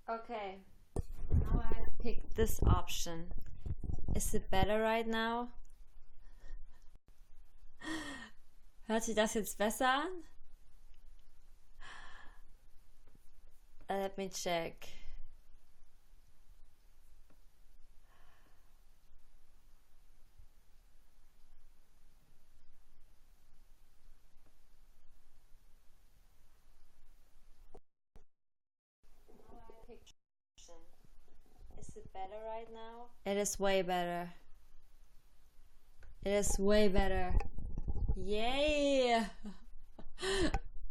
Okay, now I picked this option. Is it better right now? Hört sich das jetzt besser an? Let me check. Is it better right now? It is way better. It is way better. Yay!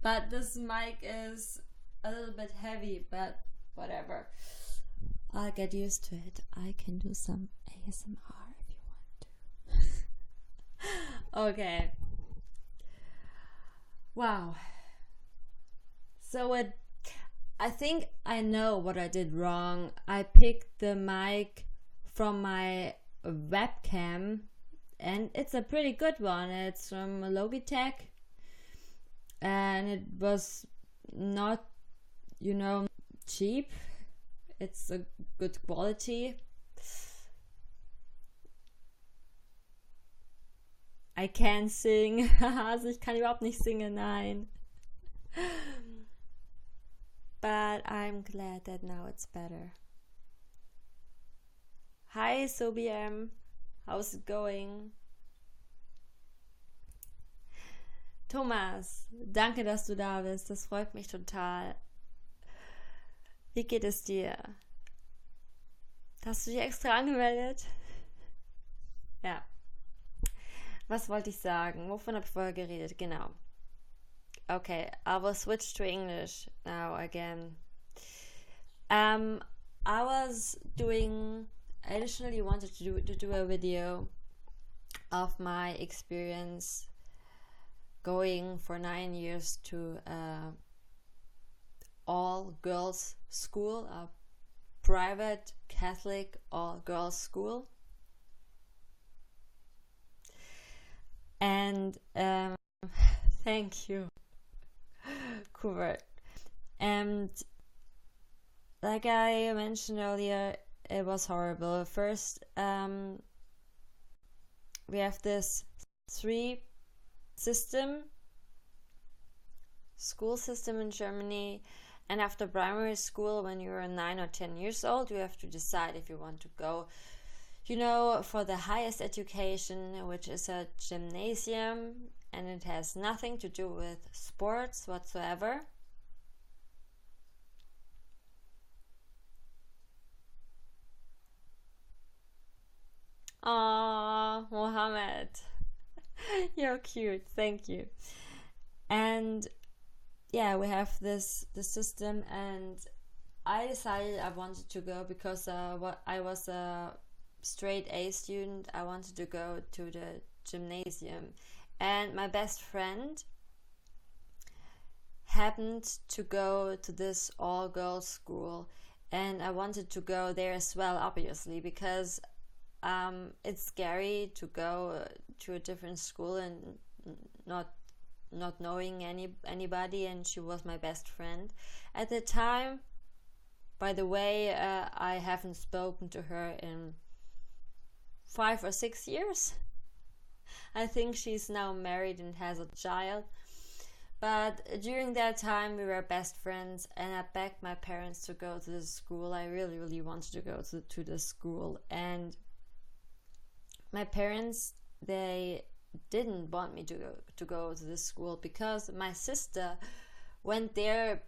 But this mic is a little bit heavy, but whatever. I'll get used to it. I can do some ASMR if you want to. Okay. Wow. So I think I know what I did wrong. I picked the mic from my webcam, and it's a pretty good one. It's from Logitech, and it was not, cheap. It's a good quality. I can sing. Also ich kann überhaupt nicht singen, nein. But I'm glad that now it's better. Hi SoBM, how's it going? Thomas, danke, dass du da bist. Das freut mich total. Wie geht es dir? Hast du dich extra angemeldet? Ja. Was wollte ich sagen? Wovon habe ich vorher geredet? Genau. Okay, I will switch to English now again. I additionally wanted to do a video of my experience going for 9 years to all girls school, a private Catholic all girls school. And thank you. Cool word. And like I mentioned earlier, it was horrible. First, we have this 3 school system in Germany, and after primary school, when you're 9 or 10 years old, you have to decide if you want to go, for the highest education, which is a gymnasium, and it has nothing to do with sports whatsoever. Aww, Mohammed. You're cute, thank you. And yeah, we have this system, and I decided I wanted to go because I was a straight A student. I wanted to go to the gymnasium, and my best friend happened to go to this all-girls school, and I wanted to go there as well, obviously, because it's scary to go to a different school and not knowing anybody, and she was my best friend at the time. By the way, I haven't spoken to her in 5 or 6 years. I think she's now married and has a child. But during that time, we were best friends, and I begged my parents to go to the school. I really, really wanted to go to the school. And my parents, they didn't want me to go to the school because my sister went there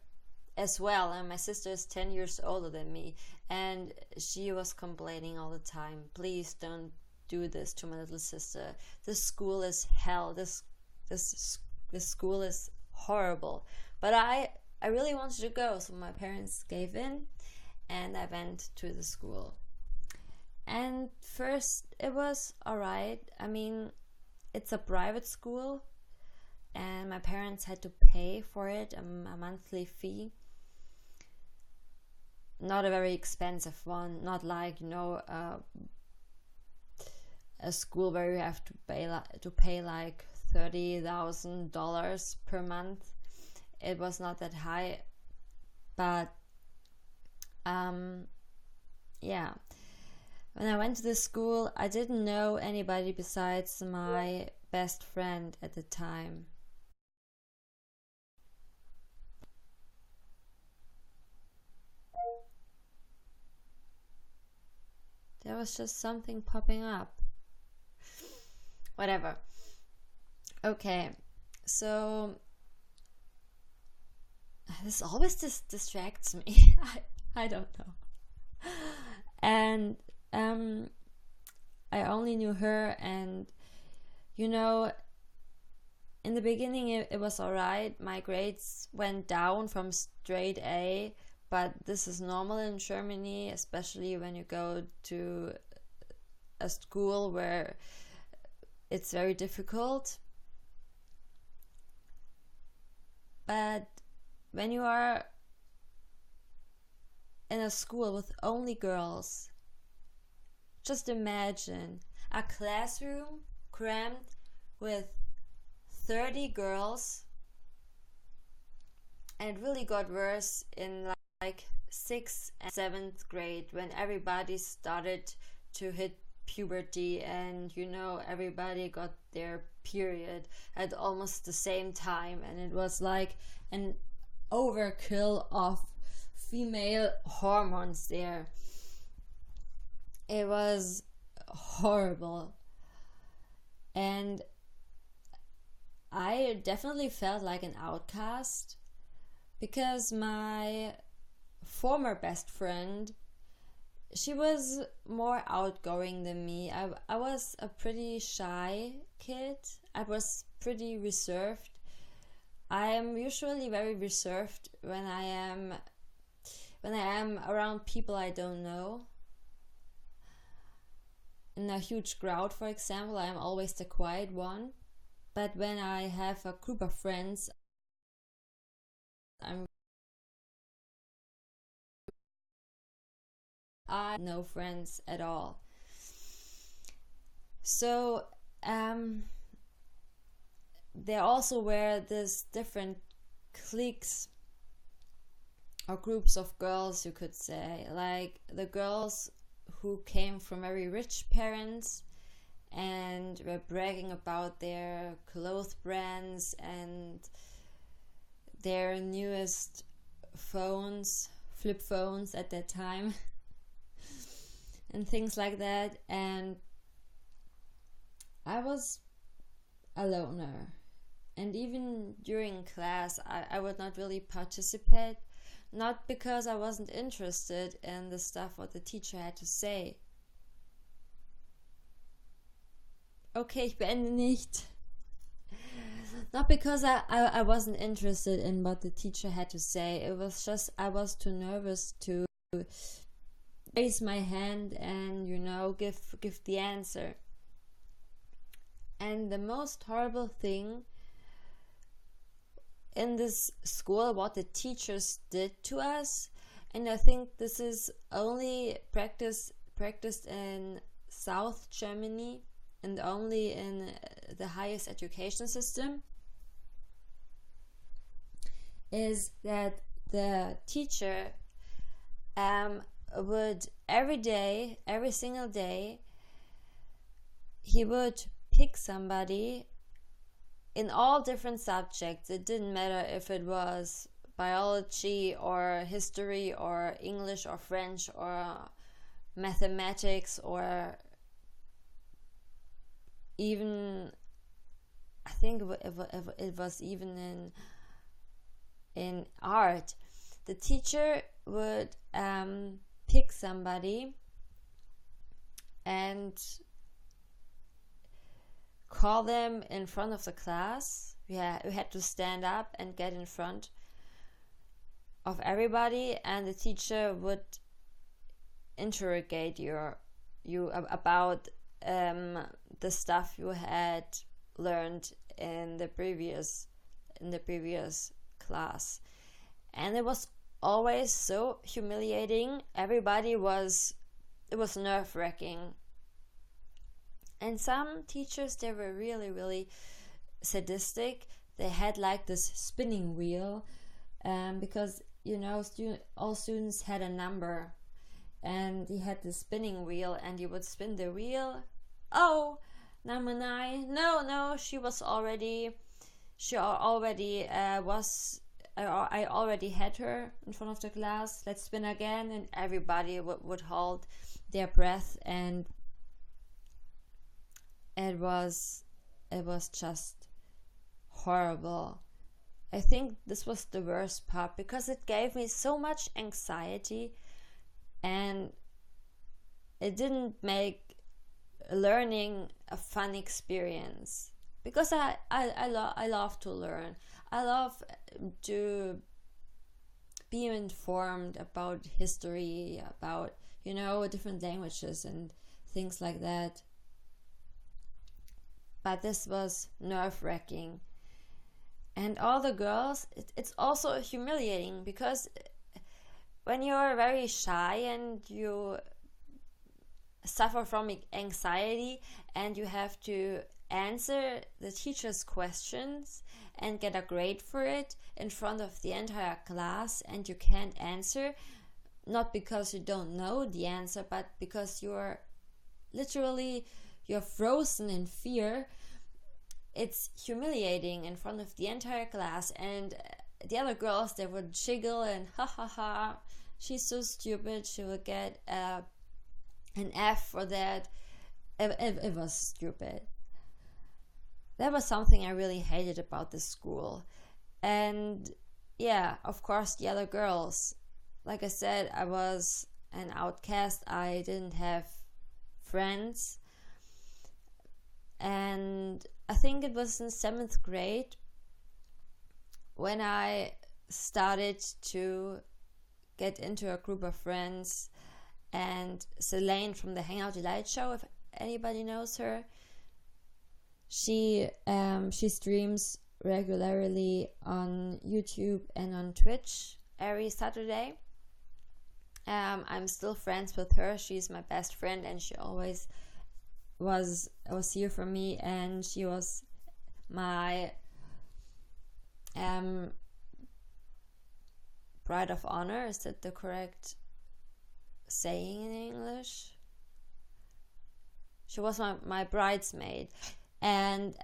as well, and my sister is 10 years older than me, and she was complaining all the time, please don't do this to my little sister. This school is hell. This school is horrible. But I really wanted to go, so my parents gave in, and I went to the school. And first it was alright. I mean, it's a private school, and my parents had to pay for it, a monthly fee. Not a very expensive one, not like a school where you have to pay like $30,000 per month. It was not that high, but Yeah, when I went to this school, I didn't know anybody besides my best friend at the time. There was just something popping up. Whatever. Okay, so this always distracts me. I don't know. And I only knew her, and you know, in the beginning it was alright. My grades went down from straight A, but this is normal in Germany, especially when you go to a school where it's very difficult. But when you are in a school with only girls, just imagine a classroom crammed with 30 girls, and it really got worse in like 6th and 7th grade when everybody started to hit puberty, and you know, everybody got their period at almost the same time, and it was like an overkill of female hormones there. It was horrible, and I definitely felt like an outcast because my former best friend, she was more outgoing than me. I was a pretty shy kid. I was pretty reserved. I am usually very reserved when I am around people I don't know. In a huge crowd, for example, I am always the quiet one. But when I have a group of friends, I no friends at all. So there also were these different cliques or groups of girls, you could say, like the girls who came from very rich parents and were bragging about their clothes brands and their newest phones, flip phones at that time, and things like that. And I was a loner, and even during class I would not really participate, not because I wasn't interested in the stuff what the teacher had to say. Okay, ich beende nicht. Not because I wasn't interested in what the teacher had to say. It was just I was too nervous to raise my hand and, you know, give the answer. And the most horrible thing in this school, what the teachers did to us, and I think this is only practiced in South Germany and only in the highest education system, is that the teacher would every single day, he would pick somebody in all different subjects. It didn't matter if it was biology or history or English or French or mathematics or even, I think it was even in art. The teacher would pick somebody and call them in front of the class. We had to stand up and get in front of everybody, and the teacher would interrogate you about the stuff you had learned in the previous class. And it was always so humiliating. It was nerve-wracking. And some teachers, they were really, really sadistic. They had like this spinning wheel, because all students had a number, and he had the spinning wheel, and he would spin the wheel. Oh, number 9. No, I already had her in front of the class. Let's spin again. And everybody would hold their breath, and it was just horrible. I think this was the worst part, because it gave me so much anxiety, and it didn't make learning a fun experience. Because I love to learn. I love to be informed about history, about different languages and things like that. But this was nerve-wracking. And all the girls, it's also humiliating, because when you're very shy and you suffer from anxiety and you have to answer the teacher's questions and get a grade for it in front of the entire class, and you can't answer, not because you don't know the answer, but because you're frozen in fear. It's humiliating in front of the entire class, and the other girls, they would jiggle and ha, she's so stupid, she will get an F for that. It was stupid. That was something I really hated about this school. And yeah, of course, the other girls. Like I said, I was an outcast. I didn't have friends. And I think it was in 7th grade when I started to get into a group of friends. And Selene from the Hangout Delight show, if anybody knows her, she streams regularly on YouTube and on Twitch every Saturday. I'm still friends with her. She's my best friend, and she always was here for me, and she was my bride of honor. Is that the correct saying in English? She was my bridesmaid, and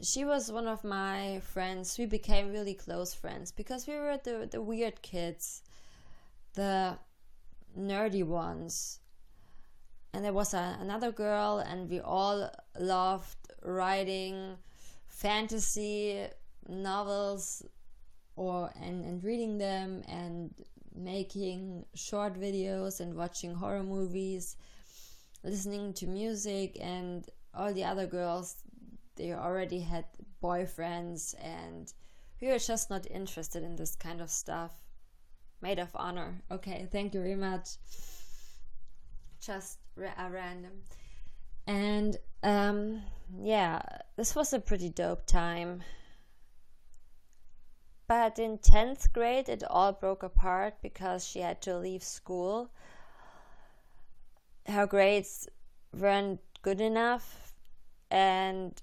she was one of my friends. We became really close friends because we were the weird kids, the nerdy ones. And there was another girl, and we all loved writing fantasy novels and reading them and making short videos and watching horror movies, listening to music. And all the other girls, they already had boyfriends, and we were just not interested in this kind of stuff. Maid of honor. Okay, thank you very much. Just a random. And yeah, this was a pretty dope time. But in 10th grade, it all broke apart because she had to leave school. Her grades weren't good enough, and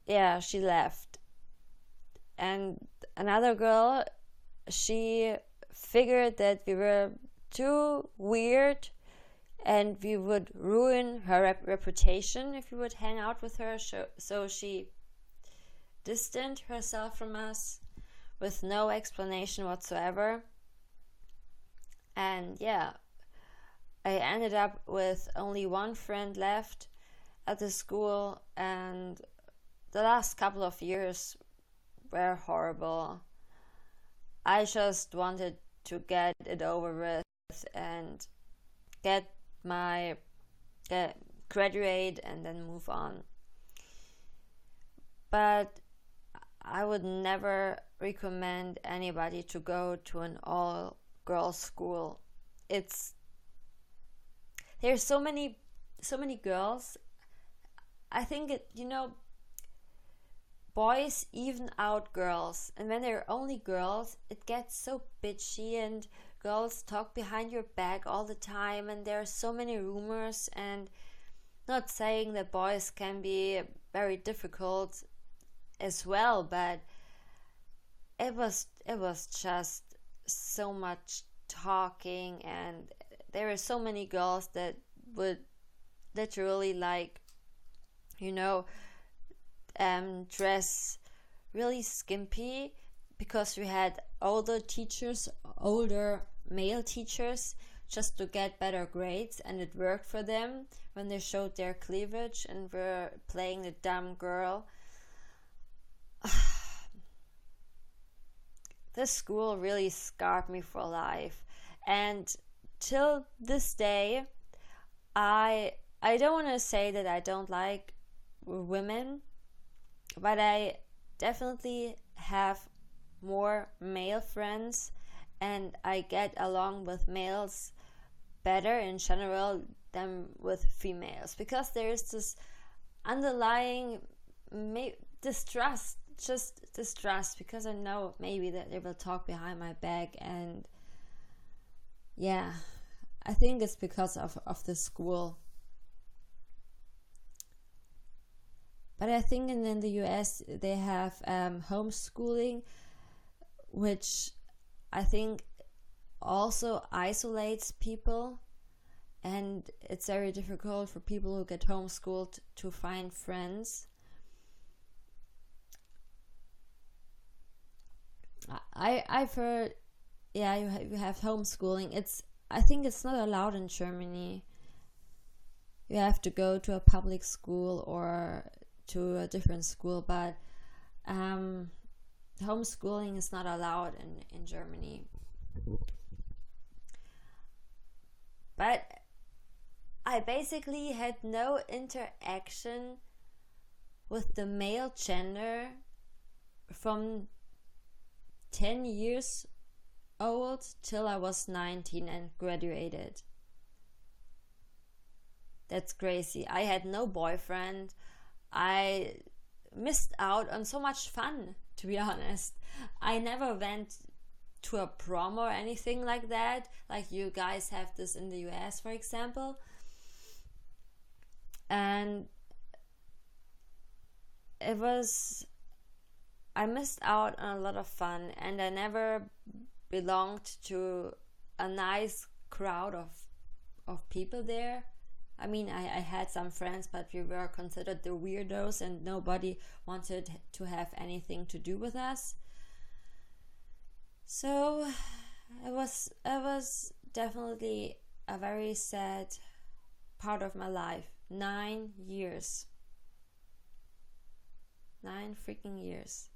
yeah, she left. And another girl, she figured that we were too weird and we would ruin her reputation if we would hang out with her. So she distanced herself from us with no explanation whatsoever. And yeah, I ended up with only one friend left at the school, and the last couple of years were horrible. I just wanted to get it over with and graduate and then move on. But I would never recommend anybody to go to an all-girls school. There's so many girls. I think boys even out girls, and when there are only girls, it gets so bitchy, and girls talk behind your back all the time, and there are so many rumors. And not saying that boys can be very difficult as well, but it was just so much talking, and there are so many girls that would literally like, you know, dress really skimpy, because we had older male teachers, just to get better grades, and it worked for them when they showed their cleavage and were playing the dumb girl. This school really scarred me for life, and till this day, I don't want to say that I don't like women, but I definitely have more male friends, and I get along with males better in general than with females, because there is this underlying distrust, because I know maybe that they will talk behind my back, and yeah, I think it's because of the school. But I think in the US they have homeschooling, which I think also isolates people, and it's very difficult for people who get homeschooled to find friends. I've heard, yeah, you have homeschooling. I think it's not allowed in Germany. You have to go to a public school or to a different school, but homeschooling is not allowed in Germany. But I basically had no interaction with the male gender from 10 years old till I was 19 and graduated. That's crazy. I had no boyfriend. I missed out on so much fun, to be honest. I never went to a prom or anything like that, like you guys have this in the US, for example. And I missed out on a lot of fun, and I never belonged to a nice crowd of people there. I mean, I had some friends, but we were considered the weirdos, and nobody wanted to have anything to do with us. So it was definitely a very sad part of my life. 9 years. 9 freaking years.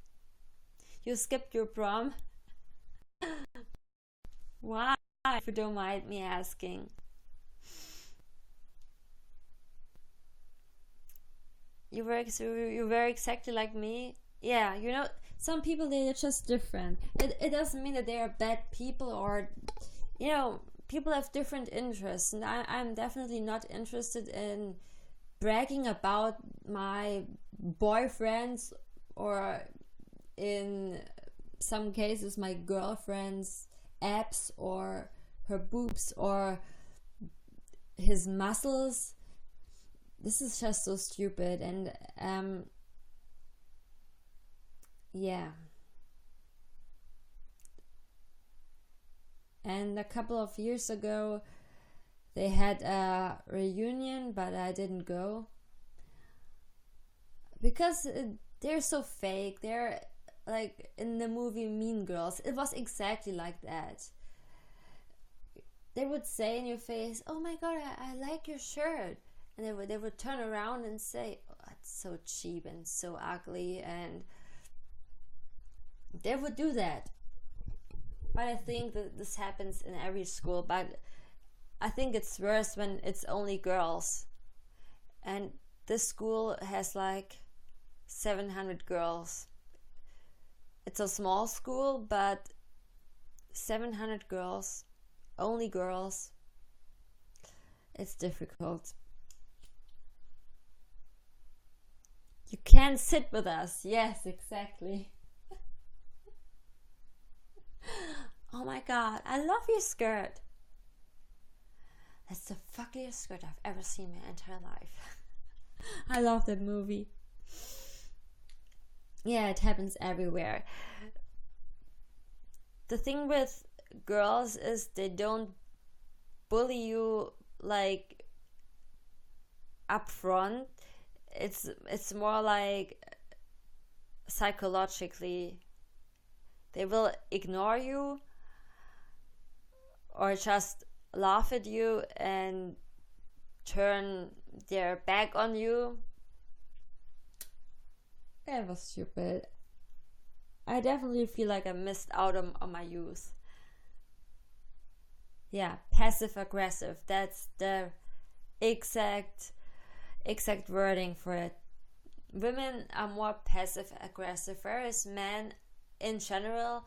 You skipped your prom? Why, if you don't mind me asking? You were exactly like me. Yeah, you know, some people, they're just different. It doesn't mean that they are bad people, or, you know, people have different interests, and I'm definitely not interested in bragging about my boyfriends, or in some cases my girlfriend's abs or her boobs or his muscles. This is just so stupid. And yeah. And a couple of years ago they had a reunion, but I didn't go because they're so fake. They're like in the movie Mean Girls. It was exactly like that. They would say in your face, "Oh my god, I like your shirt," and they would turn around and say, "Oh, it's so cheap and so ugly," and they would do that. But I think that this happens in every school, but I think it's worse when it's only girls. And this school has like 700 girls. It's a small school, but 700 girls, only girls. It's difficult. You can't sit with us. Yes, exactly. Oh my god, I love your skirt. That's the fuckiest skirt I've ever seen in my entire life. I love that movie. Yeah, it happens everywhere. The thing with girls is they don't bully you like up front. It's more like psychologically. They will ignore you or just laugh at you and turn their back on you. That was stupid. I definitely feel like I missed out on my youth. Yeah, passive aggressive. That's the exact wording for it. Women are more passive aggressive, whereas men in general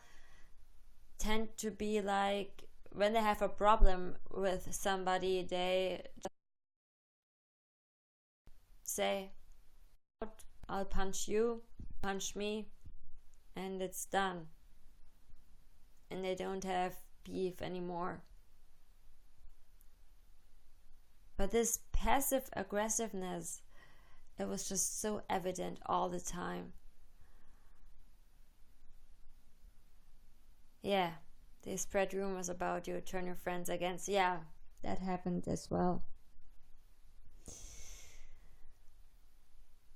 tend to be like, when they have a problem with somebody, they say, I'll punch you, punch me, and it's done. And they don't have beef anymore. But this passive aggressiveness, it was just so evident all the time. Yeah, they spread rumors about you, turn your friends against. Yeah, that happened as well.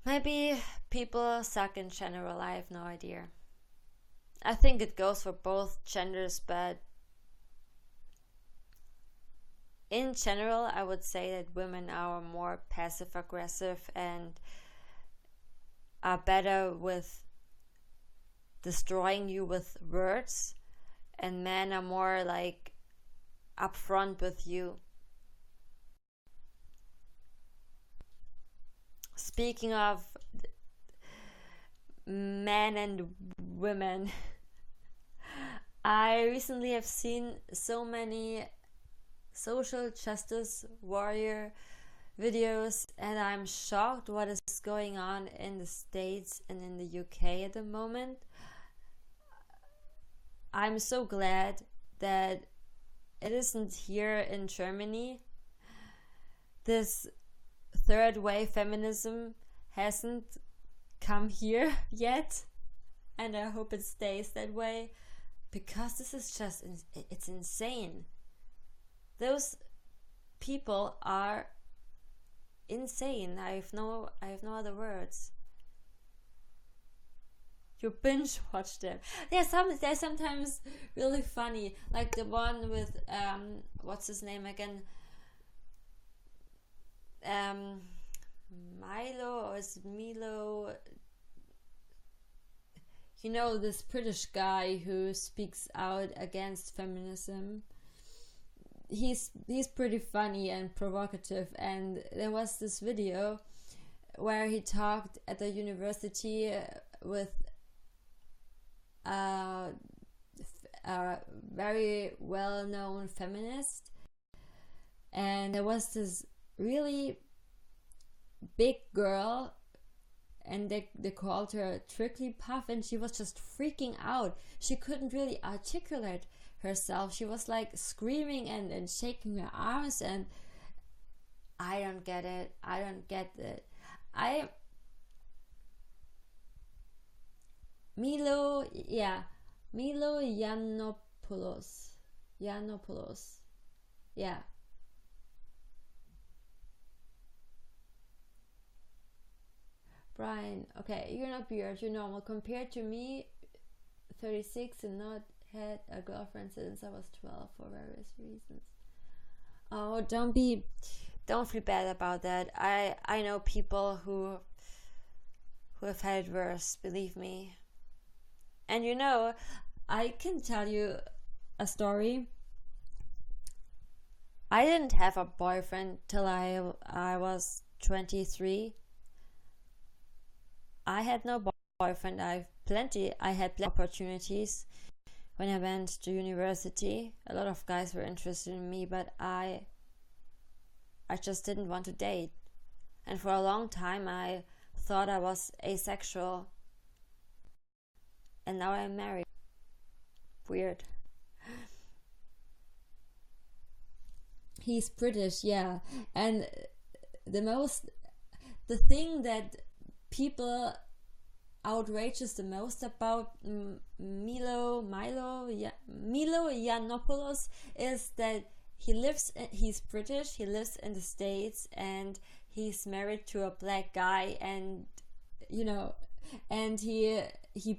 Maybe people suck in general, I have no idea. I think it goes for both genders, but in general, I would say that women are more passive aggressive and are better with destroying you with words, and men are more like upfront with you. Speaking of men and women, I recently have seen so many social justice warrior videos, and I'm shocked what is going on in the States and in the UK at the moment. I'm so glad that it isn't here in Germany. This third wave feminism hasn't come here yet, and I hope it stays that way, because this is just, it's insane. Those people are insane. I have no other words. You binge watch them. They're sometimes really funny, like the one with what's his name again? Milo, or is it Milo? You know, this British guy who speaks out against feminism. He's pretty funny and provocative, and there was this video where he talked at the university with a very well-known feminist, and there was this really big girl, and they called her Trickly Puff, and she was just freaking out. She couldn't really articulate herself. She was like screaming and shaking her arms, and I don't get it. Milo Yiannopoulos. Yeah. Brian, okay, you're not weird, you're normal. Compared to me, 36 and not had a girlfriend since I was 12 for various reasons. Oh, don't feel bad about that. I know people who have had it worse, believe me. And you know, I can tell you a story. I didn't have a boyfriend till I was 23. I had no boyfriend. I had plenty opportunities when I went to university. A lot of guys were interested in me, but I just didn't want to date. And for a long time I thought I was asexual. And now I'm married. Weird. He's British, yeah. And the thing that people outrageous the most about Milo Yiannopoulos is that he's British, he lives in the States, and he's married to a black guy, and and he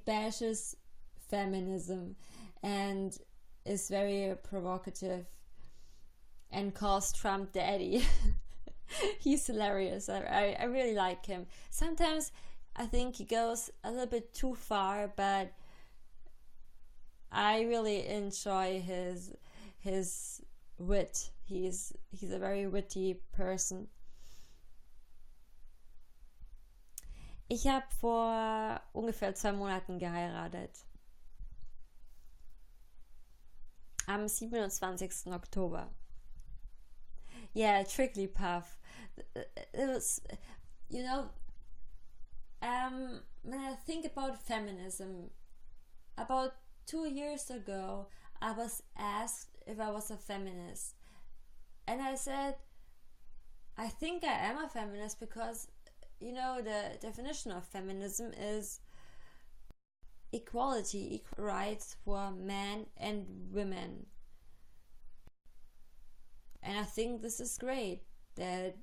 bashes feminism and is very provocative and calls Trump daddy. He's hilarious. I really like him. Sometimes I think he goes a little bit too far, but I really enjoy his wit. He's a very witty person. Ich habe vor ungefähr 2 Monaten geheiratet. Am 27. Oktober. Yeah, Trickly-Puff. It was, when I think about feminism, about 2 years ago, I was asked if I was a feminist. And I said, I think I am a feminist because, the definition of feminism is equality, equal rights for men and women. And I think this is great that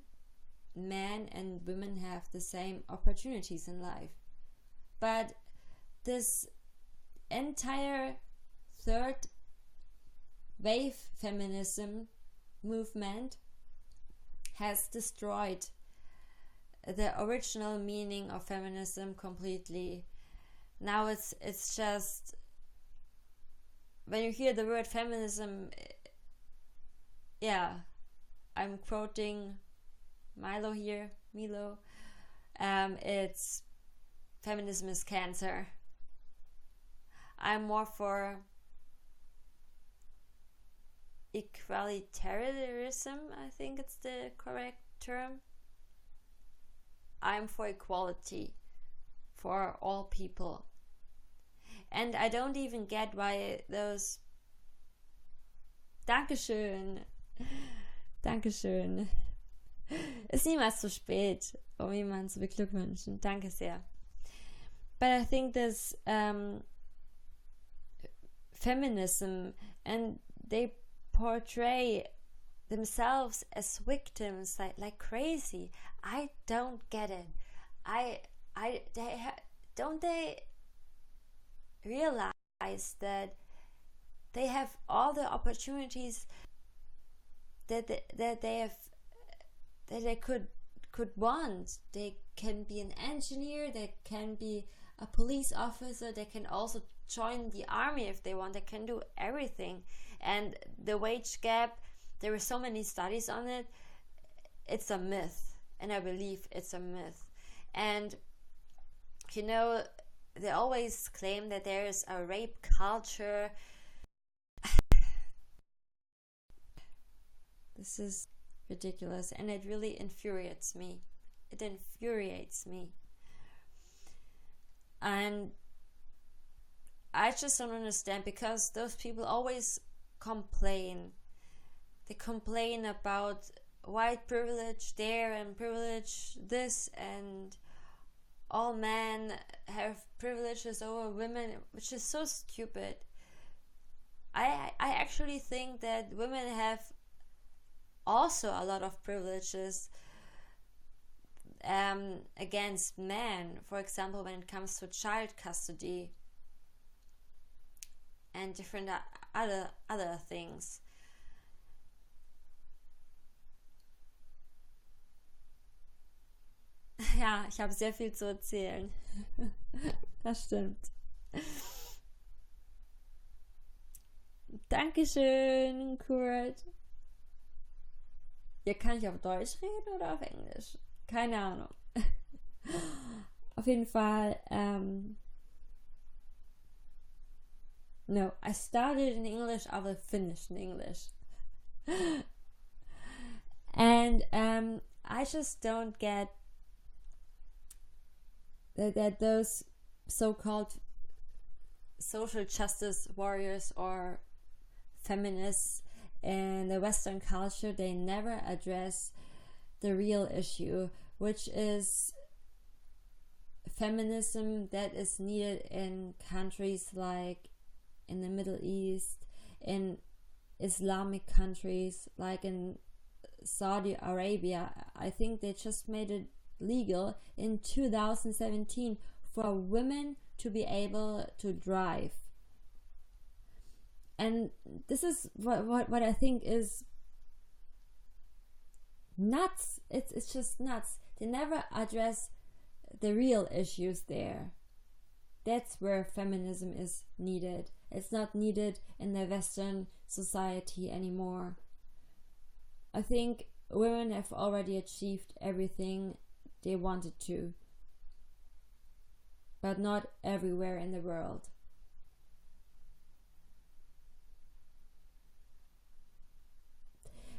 men and women have the same opportunities in life. But this entire third wave feminism movement has destroyed the original meaning of feminism completely. Now it's just, when you hear the word feminism, I'm quoting Milo here, Milo. It's feminism is cancer. I'm more for equalitarianism, I think it's the correct term. I'm for equality for all people. And I don't even get why those Dankeschön. Ist niemals zu spät, um jemanden zu beglückwünschen. Danke sehr. But I think this feminism, and they portray themselves as victims like crazy. I don't get it. Don't they realize that they have all the opportunities that they could want? They can be an engineer, they can be a police officer, they can also join the army if they want, they can do everything. And the wage gap, there are so many studies on it. It's a myth, and I believe it's a myth. And they always claim that there is a rape culture. This is ridiculous, and it really infuriates me. And I just don't understand, because those people always complain. They complain about white privilege there and privilege this, and all men have privileges over women, which is so stupid. I actually think that women have also a lot of privileges against men. For example, when it comes to child custody and different other things. Ja, ich habe sehr viel zu erzählen. Das stimmt. Dankeschön, Kurt. Ja, kann ich auf Deutsch reden oder auf Englisch? Keine Ahnung. Auf jeden Fall, no, I started in English, I will finish in English. And I just don't get that those so-called social justice warriors or feminists in the Western culture, they never address the real issue, which is feminism that is needed in countries like in the Middle East, in Islamic countries like in Saudi Arabia. I think they just made it legal in 2017 for women to be able to drive. And this is what I think is nuts. It's just nuts. They never address the real issues there. That's where feminism is needed. It's not needed in the Western society anymore. I think women have already achieved everything they wanted to, but not everywhere in the world.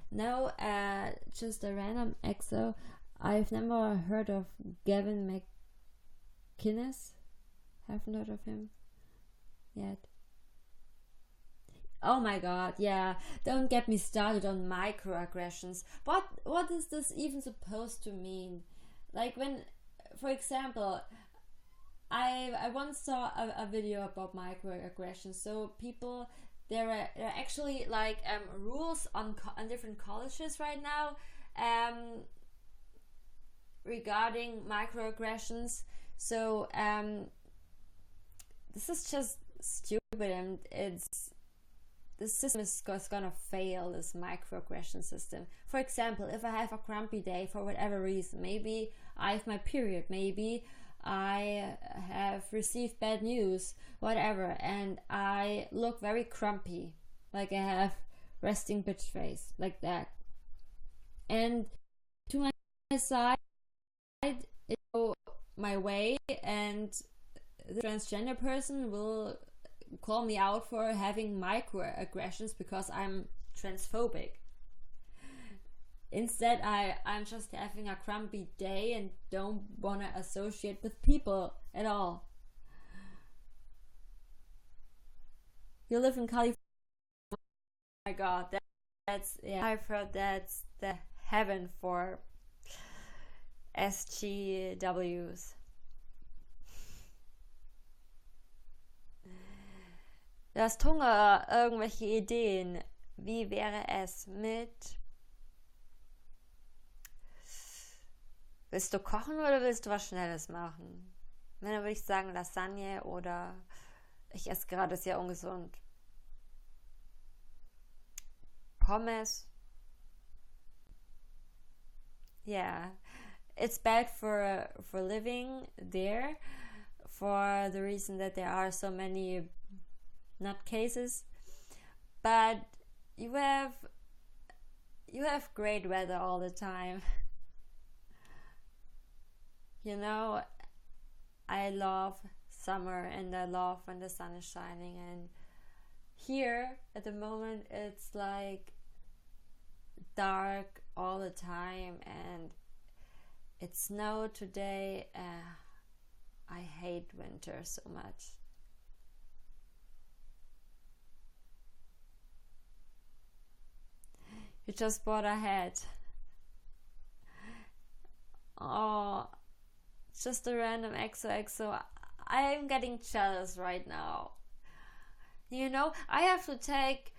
Now, just a random exo. I've never heard of Gavin McInnes. Haven't heard of him yet. Oh my god, yeah. Don't get me started on microaggressions. What is this even supposed to mean? Like when, for example, I once saw a video about microaggressions. So people, there are actually like rules on different colleges right now regarding microaggressions. So this is just stupid, and the system is gonna fail, this microaggression system. For example, if I have a grumpy day for whatever reason, maybe I have my period, maybe I have received bad news, whatever, and I look very grumpy, like I have resting bitch face, like that. And to my side, it go my way, and the transgender person will call me out for having microaggressions because I'm transphobic. Instead, I'm just having a grumpy day and don't want to associate with people at all. You live in California. Oh my god, that's yeah. I've heard that's the heaven for SGWs. Du hast Hunger, irgendwelche Ideen? Wie wäre es mit... Willst du kochen oder willst du was Schnelles machen? Dann würde ich sagen Lasagne, oder ich esse gerade sehr ungesund. Pommes. Yeah, it's bad for living there, for the reason that there are so many nutcases, but you have great weather all the time. You know, I love summer and I love when the sun is shining, and here at the moment it's like dark all the time and it snowed today. I hate winter so much. You just bought a hat. Oh, just a random XOXO. I am getting jealous right now. You know, I have to take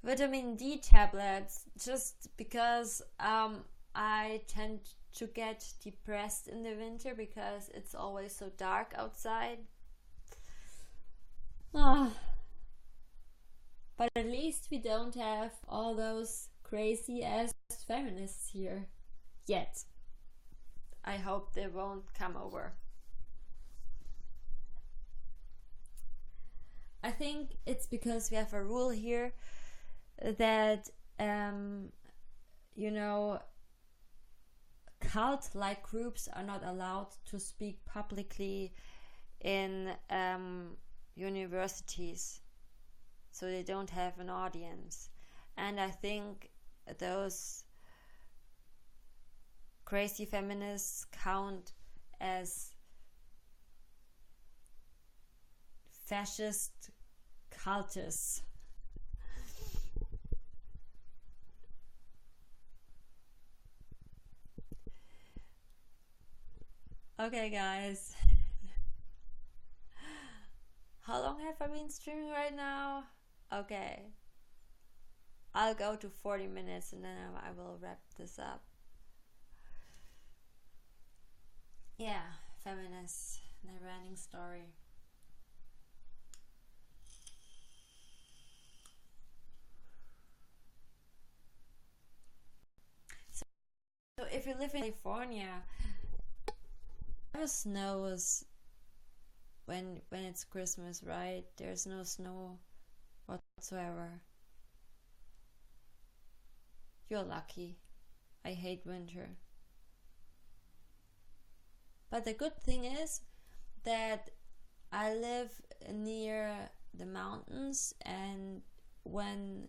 vitamin D tablets just because I tend to get depressed in the winter because it's always so dark outside. But at least we don't have all those crazy ass feminists here yet. I hope they won't come over. I think it's because we have a rule here that you know, cult-like groups are not allowed to speak publicly in universities, so they don't have an audience. And I think those crazy feminists count as fascist cultists. Okay guys, How long have I been streaming right now? Okay, I'll go to 40 minutes and then I will wrap this up. Yeah, feminist, never-ending story. So if you live in California, it snows when it's Christmas, right? There's no snow whatsoever. You're lucky. I hate winter. But the good thing is that I live near the mountains, and when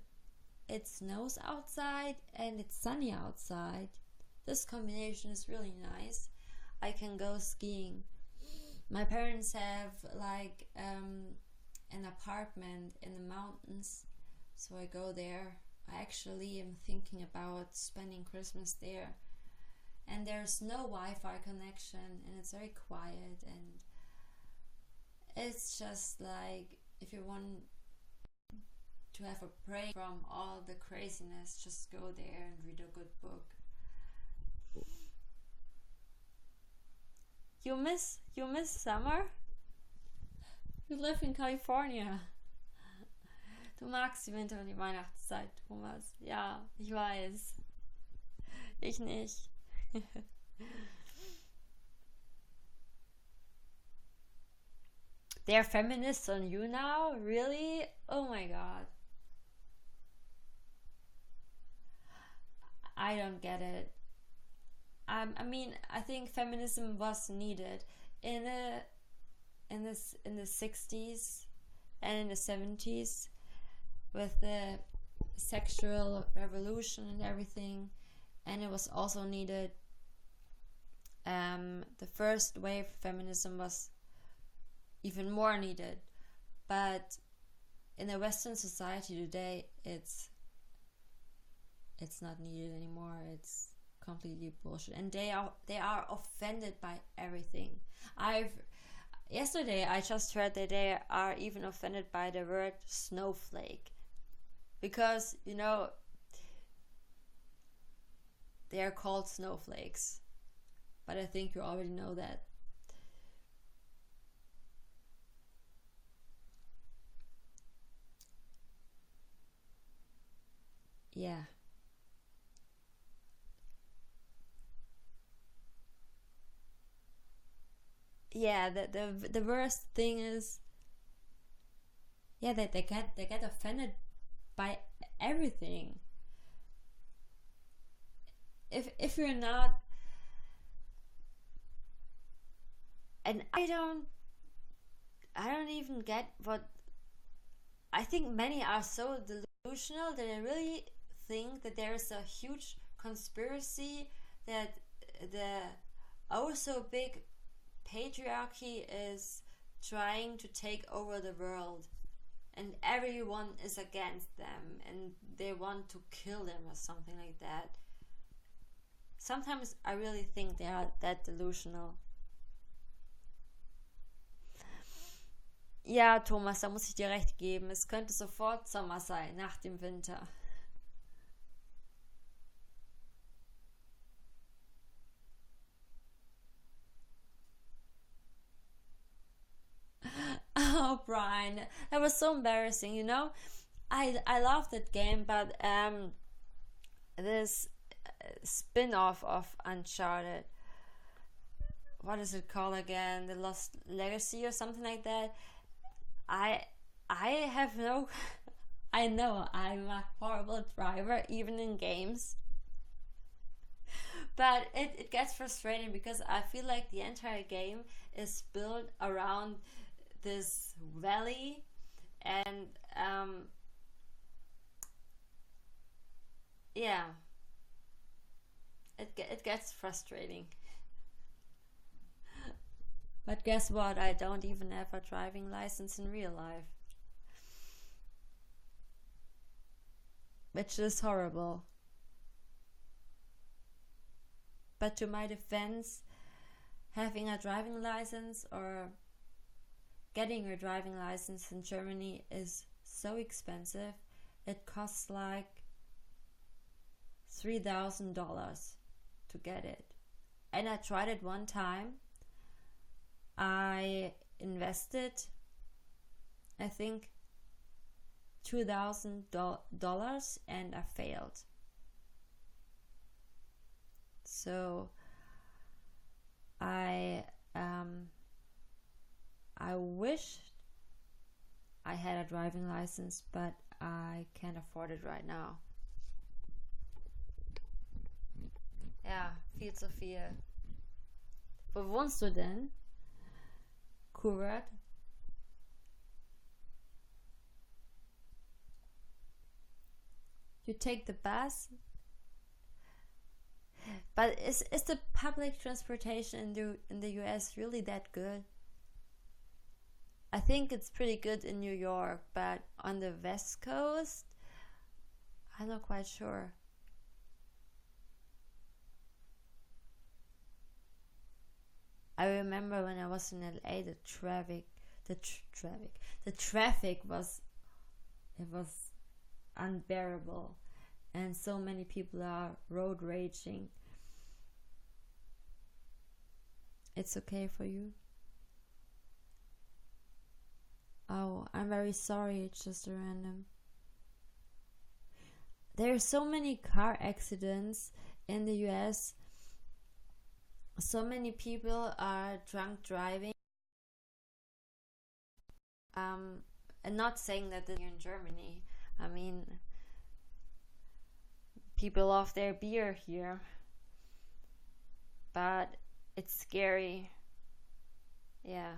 it snows outside and it's sunny outside, this combination is really nice. I can go skiing. My parents have like an apartment in the mountains, so I go there. I actually am thinking about spending Christmas there. And there's no Wi-Fi connection, and it's very quiet, and it's just like, if you want to have a break from all the craziness, just go there and read a good book. You miss summer? You live in California. Du magst die Winter- und die Weihnachtszeit, Thomas. Ja, ich weiß. Ich nicht. They're feminists on YouNow? Really? Oh my god. I don't get it. I mean, I think feminism was needed in the 60s and in the 70s with the sexual revolution and everything, and it was also needed. The first wave of feminism was even more needed, but in a Western society today, it's not needed anymore. It's completely bullshit, and they are offended by everything. Yesterday I just heard that they are even offended by the word snowflake, because they are called snowflakes, but I think you already know that. Yeah. Yeah, the worst thing is, yeah, that they get offended by everything. If you're not, and I don't even get what, I think many are so delusional that they really think that there is a huge conspiracy that the oh so big patriarchy is trying to take over the world, and everyone is against them and they want to kill them or something like that. Sometimes I really think they are that delusional. Ja, Thomas, da muss ich dir recht geben. Es könnte sofort Sommer sein, nach dem Winter. Oh, Brian, that was so embarrassing. I love that game, but this spin-off of Uncharted, what is it called again? The Lost Legacy or something like that. I have no. I know I'm a horrible driver, even in games. But it gets frustrating because I feel like the entire game is built around this valley, and yeah, it gets frustrating. But guess what? I don't even have a driving license in real life, which is horrible. But to my defense, having a driving license or getting your driving license in Germany is so expensive. It costs like $3,000 to get it. And I tried it one time. I invested, I think, $2,000 and I failed. So I wish I had a driving license, but I can't afford it right now. Ja, viel zu viel. Wo wohnst du denn? Kurat? You take the bus? But is the public transportation in the US really that good? I think it's pretty good in New York, but on the West Coast, I'm not quite sure. I remember when I was in LA, the traffic was unbearable, and so many people are road raging. It's okay for you? Oh, I'm very sorry, it's just a random. There are so many car accidents in the US. So many people are drunk driving. And not saying that they're in Germany. I mean, people love their beer here. But it's scary. Yeah.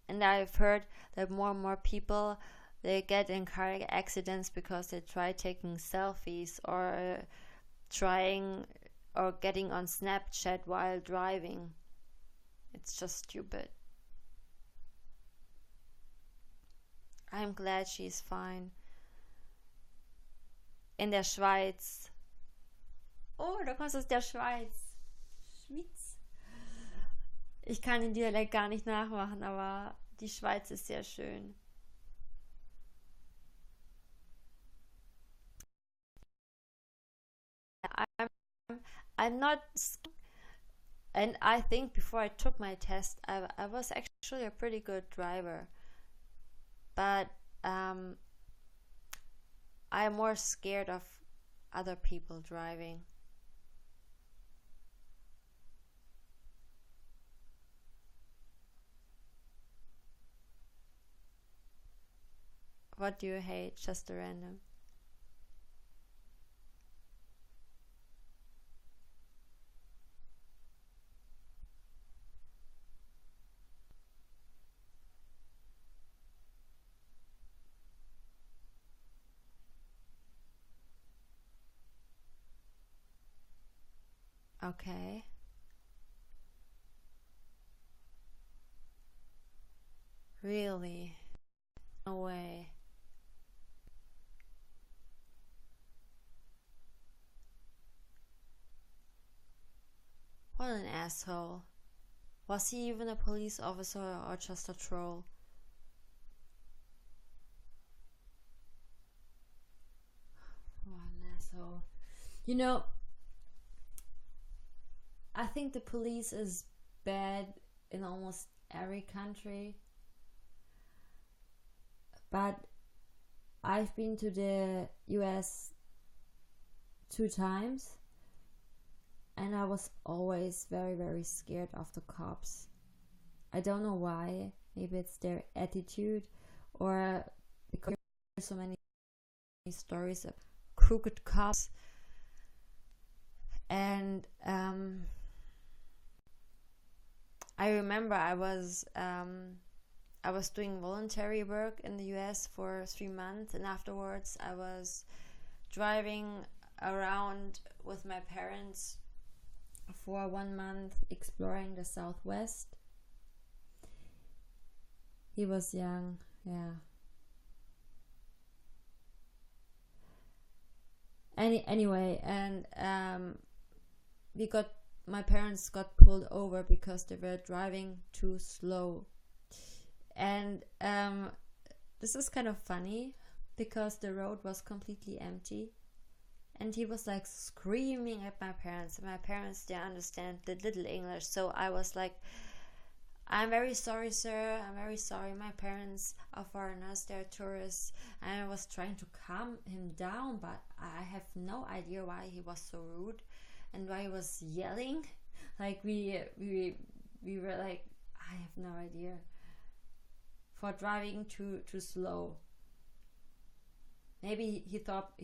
And I've heard that more and more people, they get in car accidents because they try taking selfies or getting on Snapchat while driving. It's just stupid. I'm glad she's fine. In der Schweiz. Oh, du kommst aus der Schweiz. Schweiz. Ich kann den Dialekt gar nicht nachmachen, aber die Schweiz ist sehr schön. I'm not, and I think before I took my test, I was actually a pretty good driver, but I'm more scared of other people driving. What do you hate? Just a random. Okay. Really? No way. What an asshole. Was he even a police officer or just a troll? What an asshole. You know, I think the police is bad in almost every country. But I've been to the US 2 times. And I was always very, very scared of the cops. I don't know why. Maybe it's their attitude, or because there's so many stories of crooked cops. And I remember I was doing voluntary work in the US for 3 months, and afterwards I was driving around with my parents for 1 month, exploring the Southwest. He was young, yeah. Anyway, and my parents got pulled over because they were driving too slow. And this is kind of funny because the road was completely empty. And he was like screaming at my parents. And my parents, they understand the little English. So I was like, I'm very sorry, sir. I'm very sorry. My parents are foreigners. They're tourists. And I was trying to calm him down. But I have no idea why he was so rude. And why he was yelling. Like we were like, I have no idea. For driving too slow. Maybe he thought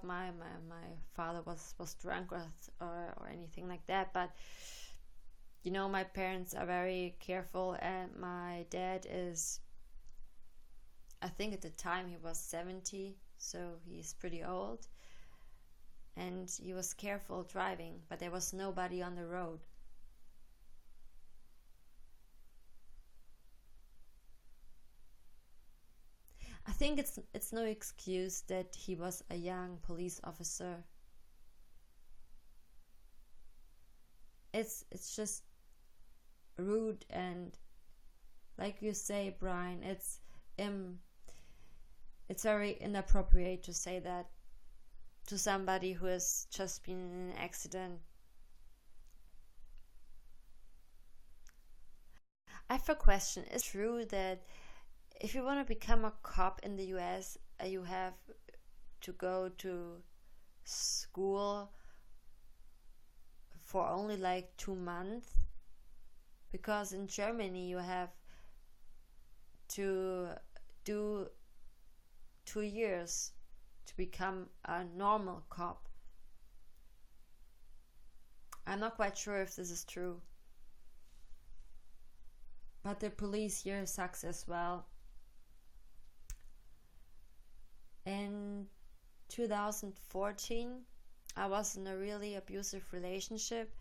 my father was drunk or anything like that. But you know, my parents are very careful, and my dad is, I think at the time he was 70, so he's pretty old, and he was careful driving, but there was nobody on the road. I think it's no excuse that he was a young police officer. It's just rude, and like you say, Brian, it's very inappropriate to say that to somebody who has just been in an accident. I have a question. Is it true that if you want to become a cop in the US, you have to go to school for only like 2 months? Because in Germany you have to do 2 years to become a normal cop. I'm not quite sure if this is true. But the police here sucks as well. In 2014, I was in a really abusive relationship,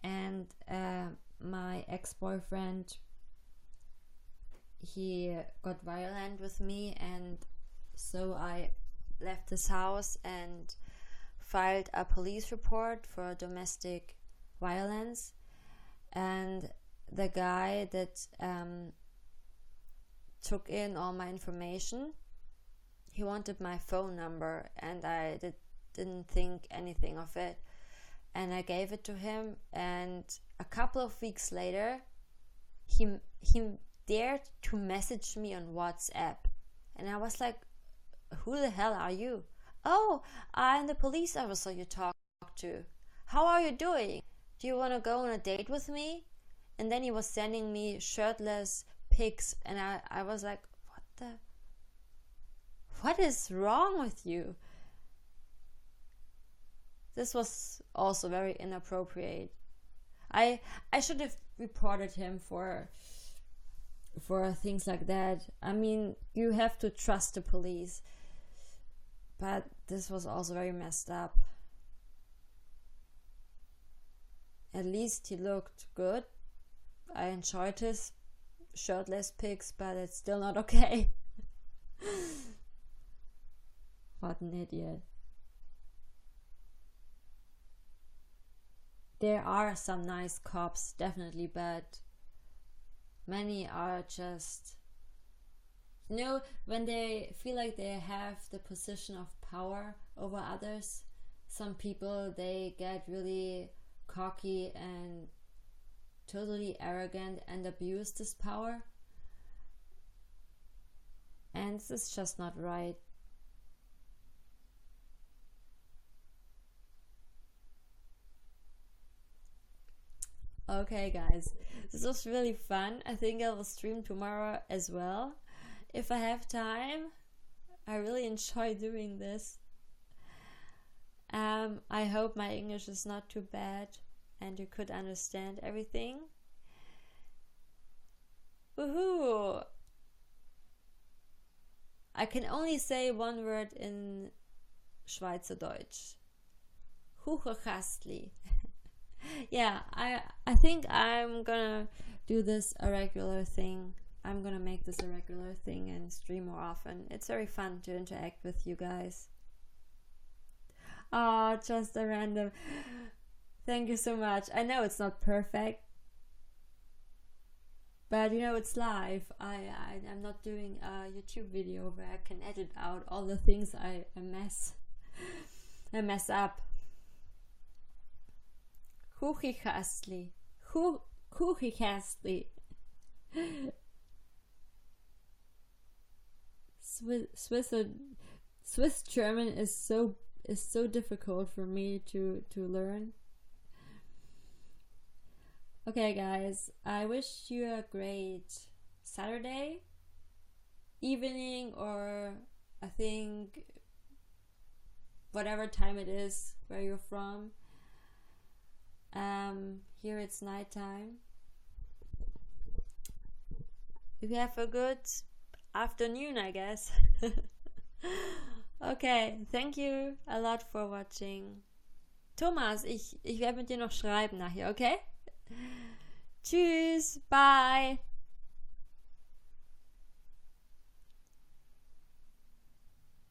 and my ex-boyfriend, he got violent with me, and so I left his house and filed a police report for domestic violence. And the guy that took in all my information, he wanted my phone number, and I didn't think anything of it, and I gave it to him. And a couple of weeks later, he dared to message me on WhatsApp, and I was like, who the hell are you? Oh, I'm the police officer you talked to. How are you doing? Do you want to go on a date with me? And then he was sending me shirtless pics, and I was like, what is wrong with you? This was also very inappropriate. I should have reported him for things like that. I mean, you have to trust the police, but this was also very messed up. At least he looked good. I enjoyed his shirtless pics, but it's still not okay. What an idiot. There are some nice cops, definitely, but many are just, you know, when they feel like they have the position of power over others, some people, they get really cocky and totally arrogant and abuse this power. And this is just not right. Okay, guys, this was really fun. I think I will stream tomorrow as well if I have time. I really enjoy doing this. I hope my English is not too bad and you could understand everything. Woohoo! I can only say one word in Schweizerdeutsch. Huchachastli. Yeah, I think I'm gonna do this a regular thing. I'm gonna make this a regular thing and stream more often. It's very fun to interact with you guys. Oh, just a random. Thank you so much. I know it's not perfect. But you know, it's live. I'm not doing a YouTube video where I can edit out all the things I mess up. Kuchikastli. Kuchikastli. Swiss German is so difficult for me to learn. Okay guys, I wish you a great Saturday evening, or I think whatever time it is where you're from. Here it's nighttime. You have a good afternoon, I guess. Okay, thank you a lot for watching. Thomas, ich werde mit dir noch schreiben nachher, okay? Tschüss, bye.